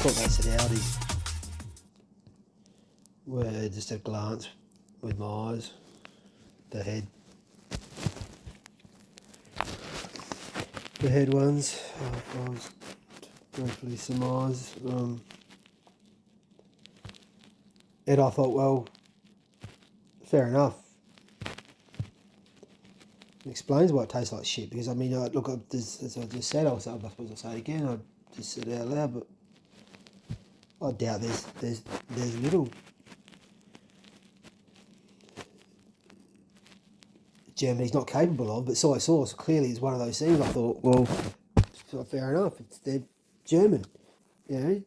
thought they said Audi. Where just a glance with my eyes, the head ones, if I was briefly surmise. And I thought, well, fair enough. It explains why it tastes like shit, because I mean, look, as I just said, I suppose I'll say it again, I just said it out loud, but I doubt there's little Germany's not capable of, but soy sauce clearly is one of those things. I thought, well, fair enough, they're German, you know.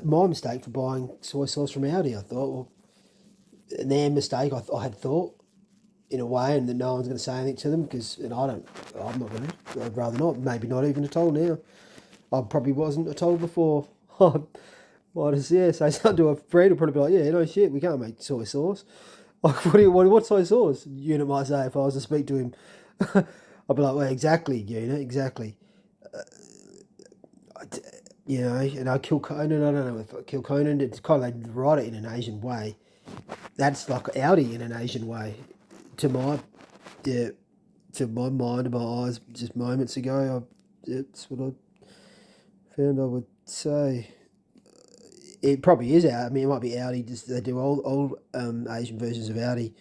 My mistake for buying soy sauce from Audi, I thought, well, and their mistake, I had thought, in a way, and that no one's going to say anything to them, because, and I'm not going to, I'd rather not, maybe not even at all now. I probably wasn't at all before. I might have, say something to a friend, who'll probably be like, yeah, no shit, we can't make soy sauce. Like, what soy sauce? Unit might say if I was to speak to him. I'd be like, well, exactly, Unit, exactly. You know, and Kilconan, I don't know if Kilconan, it's kind of, they write it in an Asian way. That's like Audi in an Asian way. To my mind, my eyes, just moments ago, it's what I found I would say. It probably is Audi. I mean, it might be Audi. Just they do old Asian versions of Audi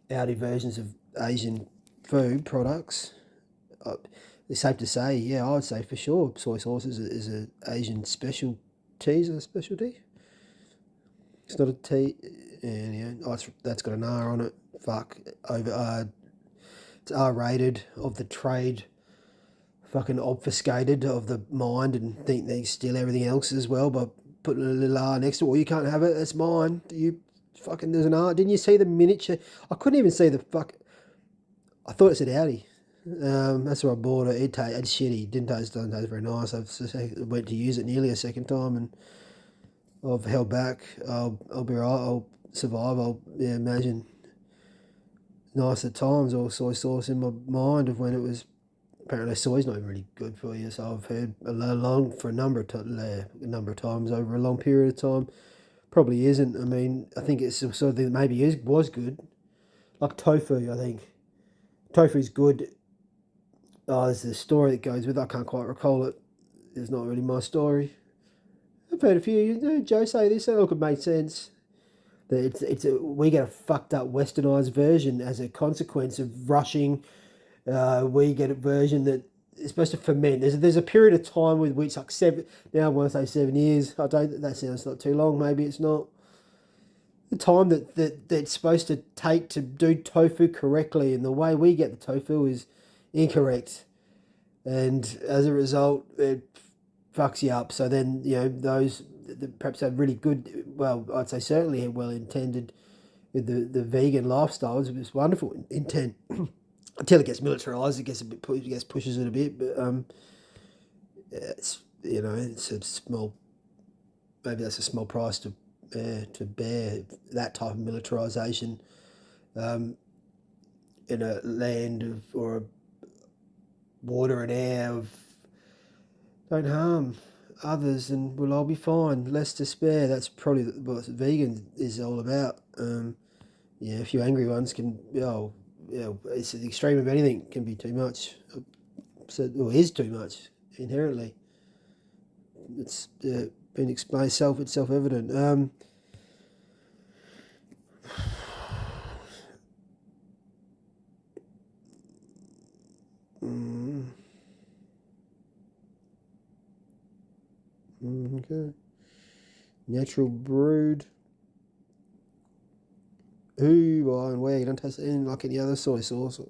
versions of Asian food products. It's safe to say, yeah, I would say for sure, soy sauce is a Asian specialty. Is it a specialty? It's not a T. Yeah, that's got an R on it. Fuck, over it's R-rated, of the trade, fucking obfuscated of the mind, and think they steal everything else as well by putting a little R next to it. Well, you can't have it, that's mine. You fucking, there's an R. Didn't you see the miniature? I couldn't even see the fuck. I thought it said Audi. That's where I bought it. It's shitty. Doesn't taste very nice. I went to use it nearly a second time, and I've held back. I'll be right. I'll survive. Imagine nicer times, or soy sauce in my mind of when it was. Apparently, soy's not really good for you. So I've heard for a number of times over a long period of time. Probably isn't. I mean, I think it's sort of thing that maybe was good, like tofu. I think tofu's good. Oh, there's a story that goes with it. I can't quite recall it. It's not really my story. I've heard a few. Joe say this. Look, it made sense. That we get a fucked up westernized version as a consequence of rushing. We get a version that is supposed to ferment. There's a period of time with which like 7. Now I want to say 7 years. I don't. That sounds not too long. Maybe it's not. The time that it's supposed to take to do tofu correctly, and the way we get the tofu is incorrect, and as a result it fucks you up. So then, you know, those that perhaps have really good, well, I'd say certainly well intended with the vegan lifestyles, it's wonderful intent until it gets militarized, it gets a bit, pushes it a bit, but it's, you know, it's a small, maybe that's a small price to bear that type of militarization in a land or a water and air of don't harm others and we'll all be fine, less to spare. That's probably what vegan is all about. Yeah, a few angry ones can, it's the extreme of anything can be too much. So, or is too much inherently. It's been explained, it's self-evident. Okay. Natural brewed. And where you don't taste anything like any other soy sauce. It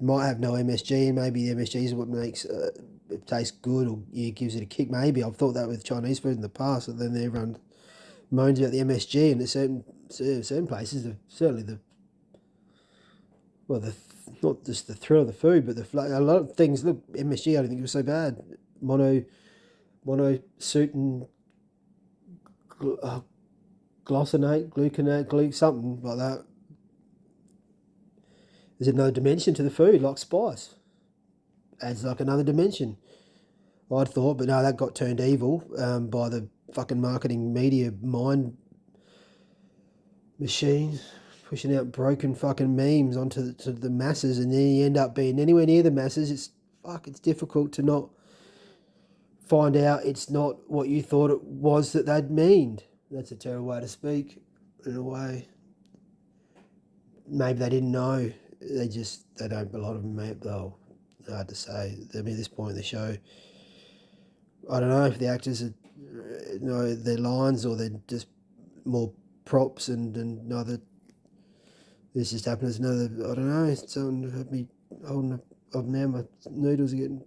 might have no MSG, and maybe the MSG is what makes it taste good, or gives it a kick. Maybe I've thought that with Chinese food in the past, and then everyone moans about the MSG, and at certain places, not just the thrill of the food, but a lot of things. Look, MSG, I don't think it was so bad. Monosutin gluconate, something like that. There's another dimension to the food, like spice. Adds like another dimension I'd thought, but no, that got turned evil by the fucking marketing media mind machine pushing out broken fucking memes onto the masses, and then you end up being anywhere near the masses. It's difficult to not find out it's not what you thought it was that they'd meaned. That's a terrible way to speak, in a way. Maybe they didn't know. They don't, a lot of them, though, hard to say. I mean, at this point in the show, I don't know if the actors know their lines or they're just more props and another. This just happened as another. I don't know. Someone had me holding up now. My noodles are getting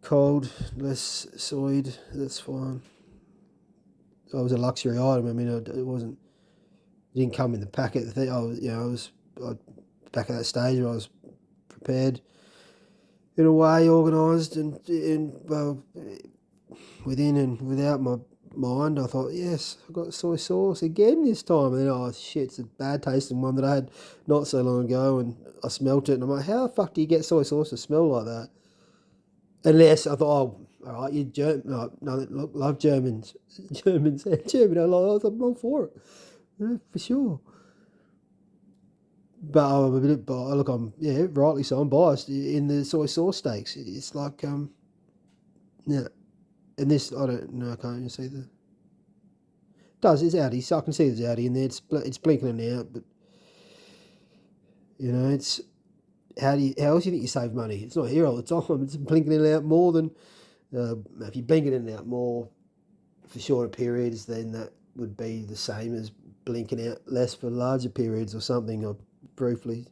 cold, less soyed. That's fine. It was a luxury item. I mean, it didn't come in the packet. The thing, I was back at that stage where I was prepared in a way, organised, and within and without my mind, I thought, yes, I got soy sauce again this time. And then, oh shit, it's a bad tasting one that I had not so long ago, and I smelt it, and I'm like, how the fuck do you get soy sauce to smell like that? Unless I thought, oh, all right, you're German. No, look, love Germans. German, I'm all for it. Yeah, for sure. But I'm a bit, look, rightly so, I'm biased in the soy sauce steaks. It's like, yeah. And this, I don't know, I can't even see the... It's Audi, so I can see there's Audi in there. It's blinking in and out, but, you know, it's... How else do you think you save money? It's not here all the time. It's blinking in and out more than... if you blink it in and out more for shorter periods, then that would be the same as blinking out less for larger periods or something. I briefly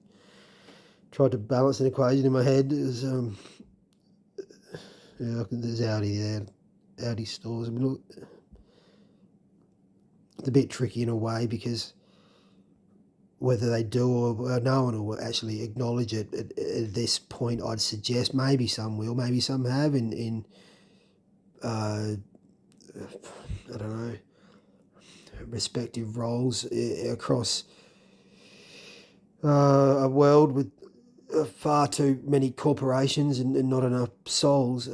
tried to balance an equation in my head. It was, there's Audi there. Audi stores. I mean, look, it's a bit tricky in a way because whether they do or no one will actually acknowledge it at this point. I'd suggest maybe some will, maybe some have in I don't know, respective roles across a world with far too many corporations and not enough souls.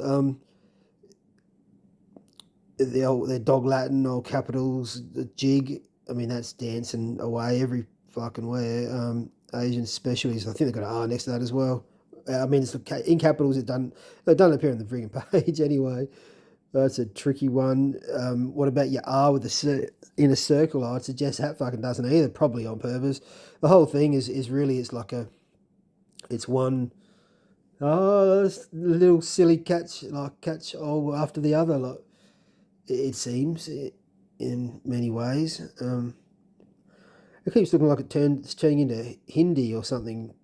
Their dog Latin or capitals, the jig. I mean, that's dancing away every fucking where. Asian specialties. I think they've got an R next to that as well. I mean, it's in capitals. It don't appear on the frigging page anyway. That's a tricky one. What about your R with the in a circle? I'd suggest that fucking doesn't either. Probably on purpose. The whole thing is really it's one. Oh, this little silly catch all after the other. Like it seems in many ways. It keeps looking like it's turning into Hindi or something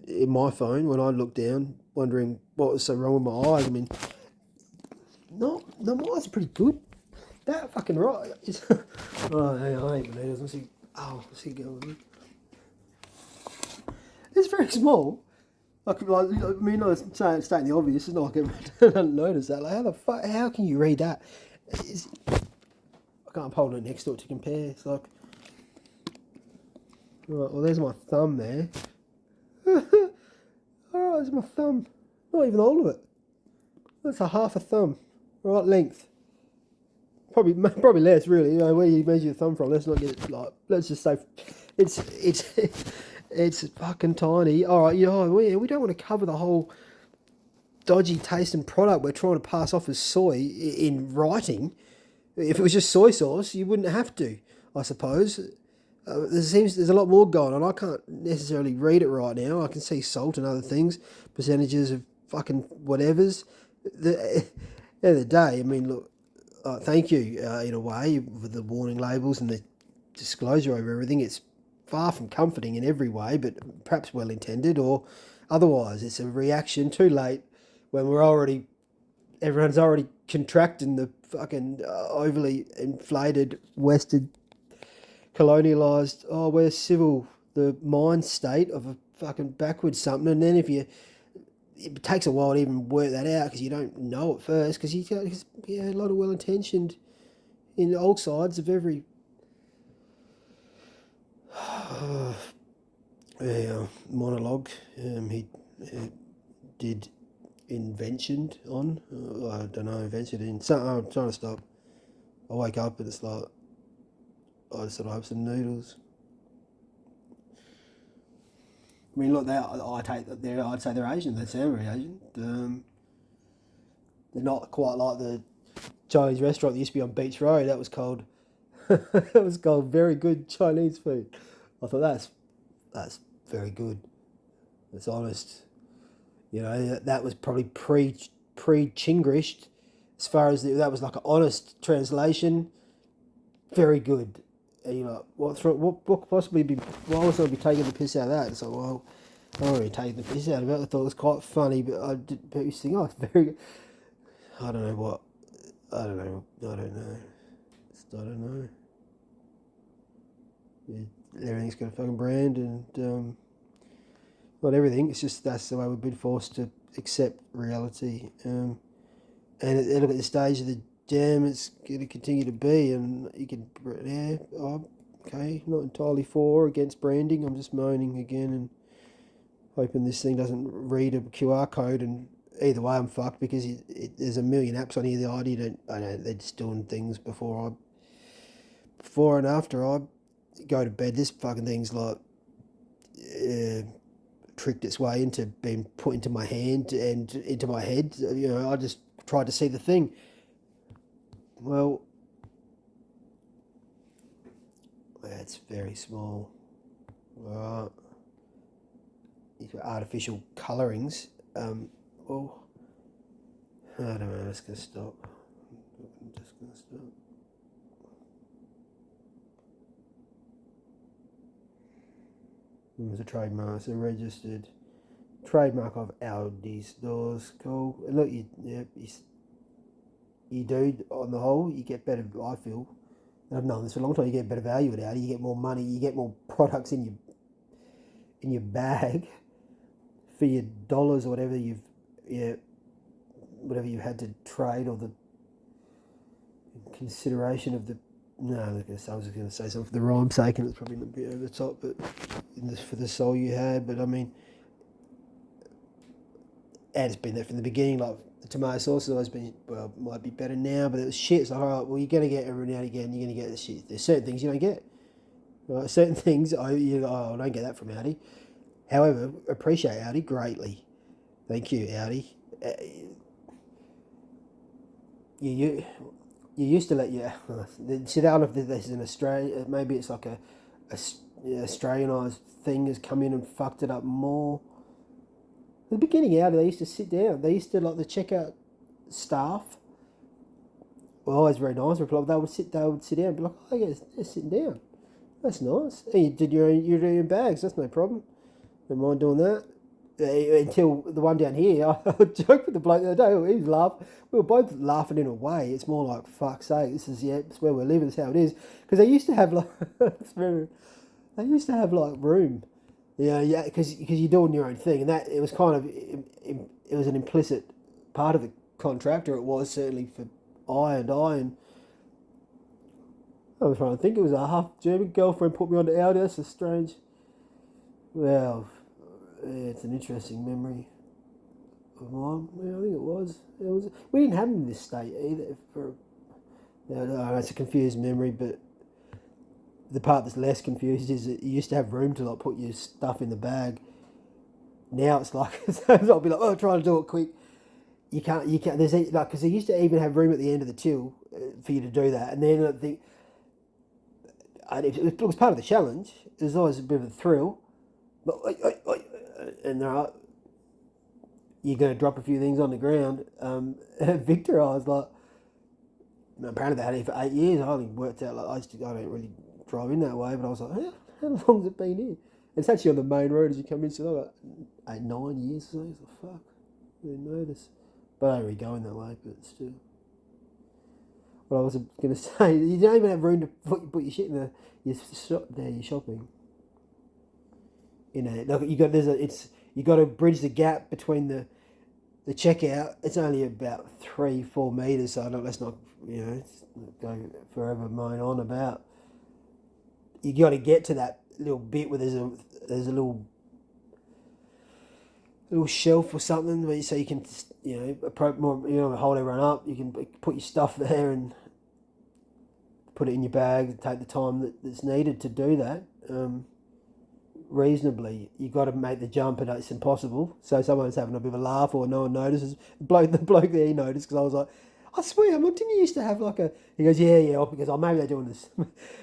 in my phone when I look down, wondering what was so wrong with my eyes. I mean, no, my eyes are pretty good. That fucking right. Oh, hang on, I ain't bananas. Let's see go. It's very small. I mean, I'm stating the obvious. It's not like I don't notice that. Like, how the fuck? How can you read that? I can't hold it next to it to compare. It's like, right. Well, there's my thumb there. Alright, there's my thumb. Not even all of it. That's a half a thumb. Right length. Probably less, really. You know, where you measure your thumb from. Let's not get it like. Let's just say, it's fucking tiny. All right, we don't want to cover the whole dodgy taste and product we're trying to pass off as soy in writing. If it was just soy sauce, you wouldn't have to, I suppose. There's a lot more going on. I can't necessarily read it right now. I can see salt and other things, percentages of fucking whatevers. At the end of the day, I mean, look, thank you in a way with the warning labels and the disclosure over everything. It's far from comforting in every way, but perhaps well intended or otherwise. It's a reaction too late when everyone's already contracting the fucking overly inflated Western colonialised, we're civil, the mind state of a fucking backwards something. And then it takes a while to even work that out because you don't know at first because a lot of well-intentioned in all sides of every monologue he did inventioned on. I don't know, invented in. So I'm trying to stop. I wake up and it's like, I just sort of have some noodles. I mean, look, I'd say they're Asian. They sound very Asian. They're not quite like the Chinese restaurant that used to be on Beach Road. That was called, that was called Very Good Chinese Food. I thought that's very good. It's honest. You know, that was probably pre Chingrished. As far as that was like an honest translation. Very good. And you're like, what could possibly be? Why was I be taking the piss out of that? It's like, well, I wasn't really taking the piss out of it. I thought it was quite funny, but I did. But you think, oh, it's very good. I don't know what. I don't know. I don't know. Yeah, everything's got a fucking brand, and not everything. It's just that's the way we've been forced to accept reality. And look at the stage of the jam, it's going to continue to be, and you can, yeah, okay, not entirely for or against branding. I'm just moaning again and hoping this thing doesn't read a QR code, and either way I'm fucked because there's a million apps on here. The idea that they're just doing things before and after I go to bed. This fucking thing's like tricked its way into being put into my hand and into my head. You know, I just tried to see the thing. Well, that's very small. Right. These are artificial colourings. Well, I don't know, I'm just going to stop. It's a trademark. It's a registered trademark of Aldi's stores. Cool. And look, you do, on the whole, you get better, I feel. And I've known this for a long time. You get better value at Aldi. You get more money. You get more products in your bag for your dollars or whatever whatever you had to trade, or the consideration of the. No, I was going to say something for the rhyme's sake, and it's probably a bit over the top, but for the soul you had. But I mean, and it's been there from the beginning. Like the tomato sauce has always been, well, might be better now, but it was shit. It's like, all right, well, you're going to get every now and again, you're going to get the shit. There's certain things you don't get. Right? Certain things, I don't get that from Aldi. However, appreciate Aldi greatly. Thank you, Aldi. You used to let see, I don't know if this is in Australia. Maybe it's like a Australianised thing has come in and fucked it up more. At the beginning, out they used to sit down. They used to, like, the checkout staff were always very nice. They would sit down and be like, oh yeah, they're sitting down. That's nice. And you did your own bags. That's no problem. Don't mind doing that. Until the one down here, I joked with the bloke the other day. He was laughing. We were both laughing in a way. It's more like, fuck's sake, this is it's where we're living. It's how it is. Because they used to have like room. Yeah, because you're doing your own thing, and that it was kind of it was an implicit part of the contract, or it was certainly for I. And I was trying to think. It was a half German girlfriend put me on to Audi. That's a strange. Well. Yeah, it's an interesting memory of mine. Yeah, I think it was. We didn't have them in this state either. It's a confused memory, but the part that's less confused is that you used to have room to like put your stuff in the bag. Now it's like I'll be like, oh, trying to do it quick. You can't. There's like because they used to even have room at the end of the till for you to do that, and then I think it was part of the challenge. There's always a bit of a thrill, but. And you're going to drop a few things on the ground. Victor, I was like, apparently they had it for 8 years. I only worked out, like, I don't really drive in that way, but I was like, how long has it been here? It's actually on the main road as you come in, so like 8, 9 years or so. I was like, fuck, I didn't notice. But I don't really go in that way, but still. What I was going to say, you don't even have room to put your shit in your shopping. You got to bridge the gap between the checkout. It's only about 3-4 meters, so let's not go forever moan on about. You got to get to that little bit where there's a little little shelf or something where so you can, you know, hold everyone up. You can put your stuff there and put it in your bag. Take the time that's needed to do that. Reasonably, you got to make the jump, and it's impossible. So someone's having a bit of a laugh, or no one notices. The bloke there, he noticed because I was like, I swear, didn't you used to have like a? He goes, yeah, because maybe they're doing this,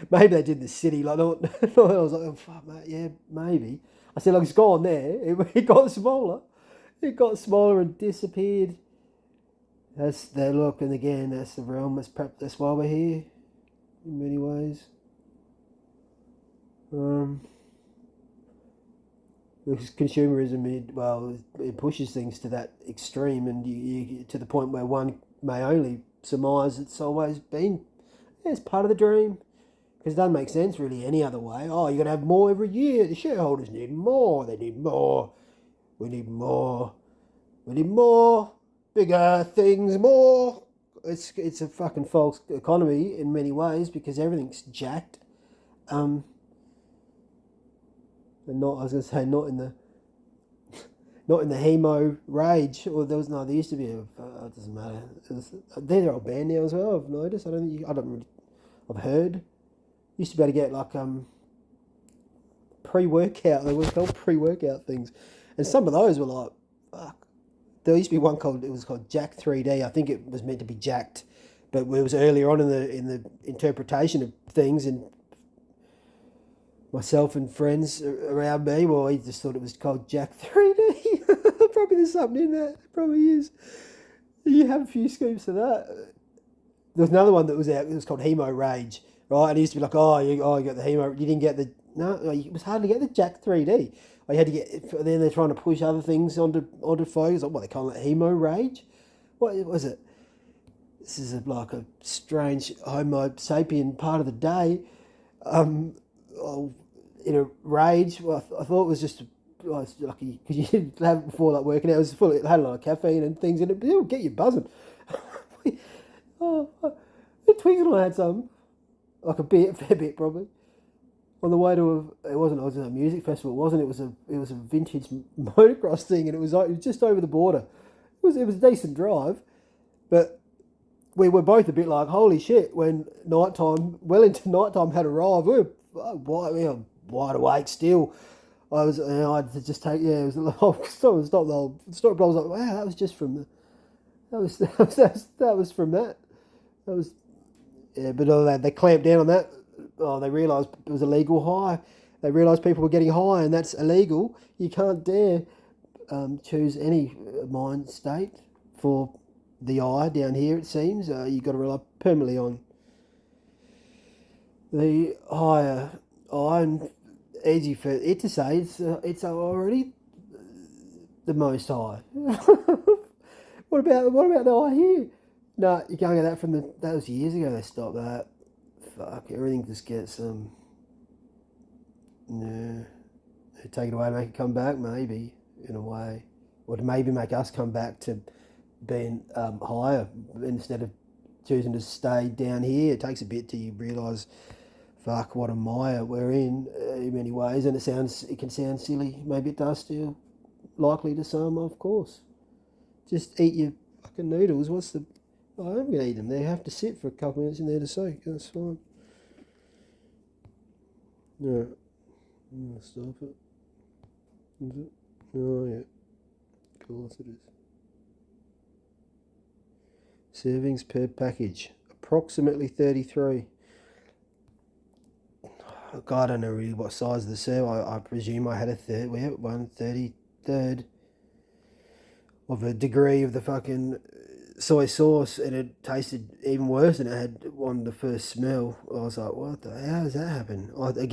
maybe they did the city like. No, I was like, oh fuck, mate, yeah, maybe. I said, like, it's gone there. It got smaller. It got smaller and disappeared. That's the look, and again, that's the realm. That's why we're here, in many ways. Because consumerism, it pushes things to that extreme, and you to the point where one may only surmise it's always been. Yeah, it's part of the dream. Because it doesn't make sense really any other way. Oh, you're going to have more every year. The shareholders need more. They need more. We need more. We need more. Bigger things, more. It's a fucking false economy in many ways because everything's jacked. And not, I was going to say, not in the hemo rage. Or there used to be it doesn't matter. They're all banned now as well. I've noticed. I've heard. Used to be able to get like pre-workout. They were called pre-workout things, and some of those were like, fuck. There used to be one it was called Jack 3D. I think it was meant to be jacked, but it was earlier on in the interpretation of things, and myself and friends around me, well, we just thought it was called Jack 3D. Probably there's something in that. It probably is. You have a few scoops of that. There was another one that was out. It was called Hemo Rage, right? And it used to be like, you got the Hemo. You didn't get the it was hard to get the Jack 3D. You had to get. Then they're trying to push other things onto focus. Like, what they call it, Hemo Rage. What was it? This is like a strange Homo sapien part of the day. In a rage. Well, I thought it was just. I was lucky because you didn't have it before like working out. It was full. It had a lot of caffeine and things in it. But it would get you buzzing. The Twigz and I had some, like a fair bit probably, on the way to it wasn't a music festival. It wasn't. It was a vintage motocross thing, and it was just over the border. It was a decent drive, but we were both a bit like, holy shit, when well into nighttime had arrived. We were wide awake still. I had to just take, it was a lot. Stop the whole story. But I was like, wow, that was just from the, that was from that. That was, yeah, but they clamped down on that. Oh, they realised it was illegal high. They realised people were getting high, and that's illegal. You can't dare choose any mind state for the eye down here, it seems. You've got to rely permanently on the higher eye, and easy for it to say it's already the most high. What about the eye here? No, you can't get that from that was years ago they stopped that. Fuck, everything just gets no. They take it away, make it come back, maybe, in a way. Or to maybe make us come back to being higher instead of choosing to stay down here. It takes a bit till you realise, fuck, what a mire we're in many ways, and it can sound silly. Maybe it does still. Likely to some, of course. Just eat your fucking noodles. I'm going to eat them. They have to sit for a couple of minutes in there to soak. That's fine. Yeah. Stop it. Is it? Oh, yeah. Of course it is. Servings per package. Approximately 33. God, I don't know really what size of the serve. I presume I had a third. We had 1/33 of a degree of the fucking soy sauce, and it tasted even worse than it had on the first smell. I was like, what the hell does that happen? I thought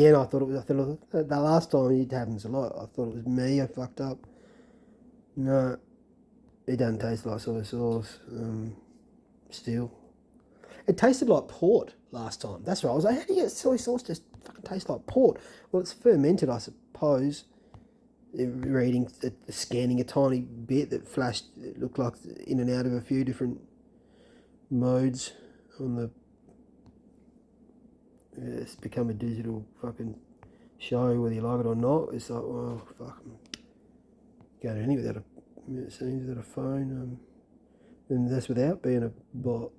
the last time it happens a lot. I thought it was me. I fucked up. No, it doesn't taste like soy sauce. Still, it tasted like port last time. That's right. I was like, how do you get soy sauce just fucking taste like port? Well, it's fermented, I suppose. Scanning a tiny bit that flashed, it looked like in and out of a few different modes on the. Yeah, it's become a digital fucking show, whether you like it or not. It's like, well, fuck, go to any without without a phone. And that's without being a bot,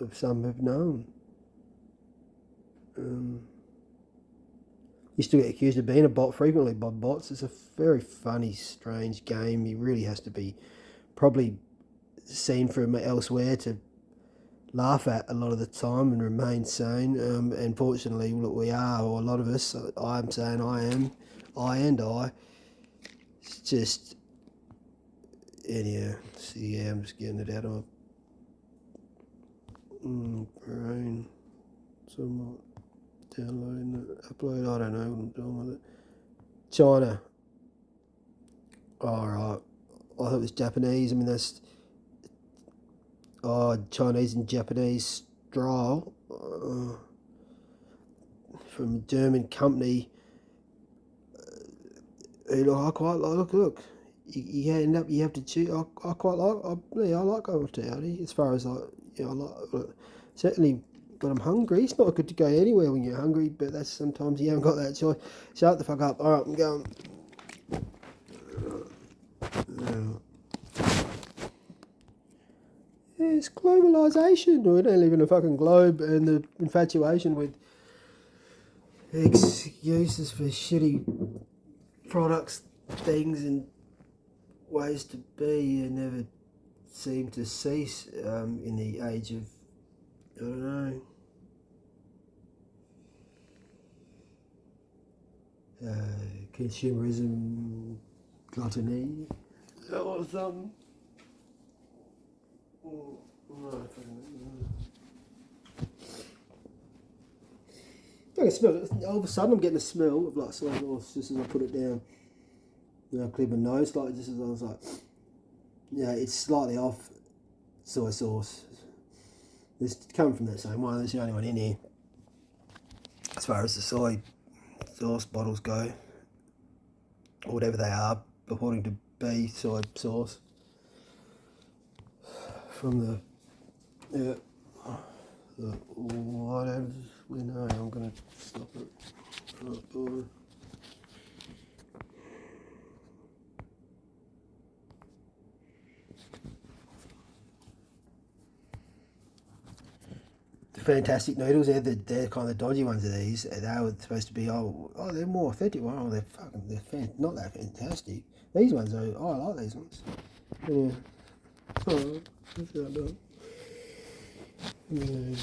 of some have known. You still get accused of being a bot frequently by bots. It's a very funny, strange game. He really has to be probably seen from elsewhere to laugh at a lot of the time and remain sane. And fortunately, look, we are, or a lot of us. I'm saying I am, I. It's just, anyhow. So yeah, I'm just getting it out of my brain. Somewhat downloading it, upload. I don't know what I'm doing with it. China. Alright. I thought it was Japanese. I mean, that's Chinese and Japanese style from a German company. I quite like. Look, you end up, you have to choose. I quite like. I like hospitality as far as I like. Certainly when I'm hungry, it's not good to go anywhere when you're hungry. But that's sometimes you haven't got that choice. Shut the fuck up. All right, I'm going. It's globalisation. We don't live in a fucking globe, and the infatuation with excuses for shitty products, things, and ways to be never seem to cease in the age of, I don't know, consumerism, gluttony, or something. I can smell it. All of a sudden I'm getting a smell of like soy sauce just as I put it down. I cleared my nose slightly just as I was like, it's slightly off soy sauce. It's coming from that same one. That's the only one in here. As far as the soy sauce bottles go, or whatever they are, purporting to be soy sauce. From the whatever we know, I'm going to stop it. The fantastic noodles, they're kind of the dodgy ones of these. They were supposed to be, they're more authentic. Well, they're not that fantastic. These ones are, I like these ones. Yeah. Alright, that's how I do it. Yeah.